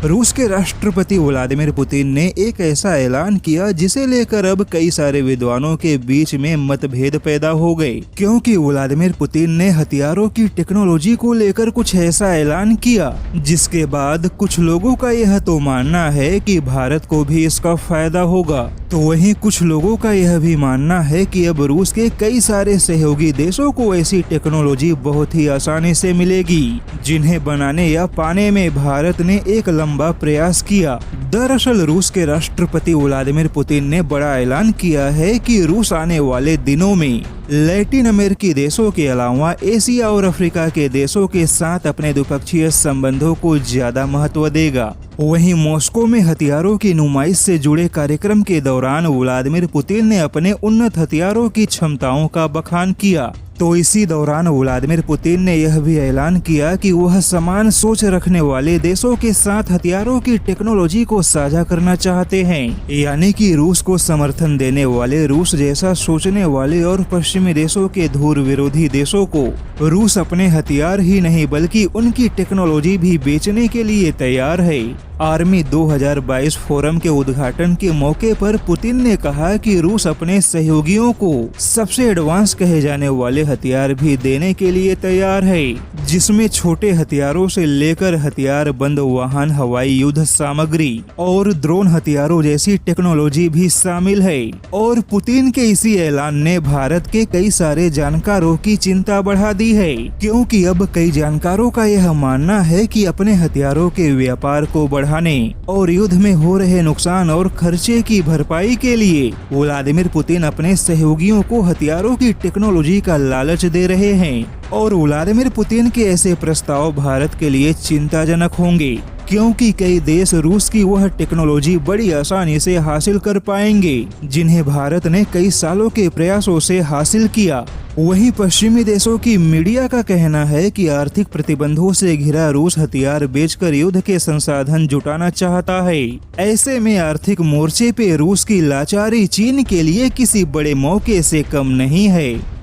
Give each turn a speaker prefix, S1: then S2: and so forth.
S1: रूस के राष्ट्रपति व्लादिमीर पुतिन ने एक ऐसा ऐलान किया जिसे लेकर अब कई सारे विद्वानों के बीच में मतभेद पैदा हो गए, क्योंकि व्लादिमीर पुतिन ने हथियारों की टेक्नोलॉजी को लेकर कुछ ऐसा ऐलान किया जिसके बाद कुछ लोगों का यह तो मानना है कि भारत को भी इसका फायदा होगा, तो वहीं कुछ लोगों का यह भी मानना है कि अब रूस के कई सारे सहयोगी देशों को ऐसी टेक्नोलॉजी बहुत ही आसानी से मिलेगी जिन्हें बनाने या पाने में भारत ने एक लंबा प्रयास किया। दरअसल रूस के राष्ट्रपति व्लादिमीर पुतिन ने बड़ा ऐलान किया है कि रूस आने वाले दिनों में लैटिन अमेरिकी देशों के अलावा एशिया और अफ्रीका के देशों के साथ अपने द्विपक्षीय संबंधों को ज्यादा महत्व देगा। वहीं मॉस्को में हथियारों की नुमाइश से जुड़े कार्यक्रम के दौरान व्लादिमीर पुतिन ने अपने उन्नत हथियारों की क्षमताओं का बखान किया। तो इसी दौरान व्लादिमीर पुतिन ने यह भी ऐलान किया कि वह समान सोच रखने वाले देशों के साथ हथियारों की टेक्नोलॉजी को साझा करना चाहते हैं, यानी कि रूस को समर्थन देने वाले, रूस जैसा सोचने वाले और पश्चिमी देशों के धूर विरोधी देशों को रूस अपने हथियार ही नहीं बल्कि उनकी टेक्नोलॉजी भी बेचने के लिए तैयार है। आर्मी 2022 फोरम के उद्घाटन के मौके पर पुतिन ने कहा कि रूस अपने सहयोगियों को सबसे एडवांस कहे जाने वाले हथियार भी देने के लिए तैयार है, जिसमें छोटे हथियारों से लेकर हथियार बंद वाहन, हवाई युद्ध सामग्री और ड्रोन हथियारों जैसी टेक्नोलॉजी भी शामिल है। और पुतिन के इसी ऐलान ने भारत के कई सारे जानकारों की चिंता बढ़ा दी है, क्योंकि अब कई जानकारों का यह मानना है कि अपने हथियारों के व्यापार को बढ़ाने और युद्ध में हो रहे नुकसान और खर्चे की भरपाई के लिए व्लादिमीर पुतिन अपने सहयोगियों को हथियारों की टेक्नोलॉजी का लालच दे रहे हैं। और व्लादिमीर पुतिन के ऐसे प्रस्ताव भारत के लिए चिंताजनक होंगे, क्योंकि कई देश रूस की वह टेक्नोलॉजी बड़ी आसानी से हासिल कर पाएंगे जिन्हें भारत ने कई सालों के प्रयासों से हासिल किया। वहीं पश्चिमी देशों की मीडिया का कहना है कि आर्थिक प्रतिबंधों से घिरा रूस हथियार बेचकर युद्ध के संसाधन जुटाना चाहता है। ऐसे में आर्थिक मोर्चे पे रूस की लाचारी चीन के लिए किसी बड़े मौके से कम नहीं है।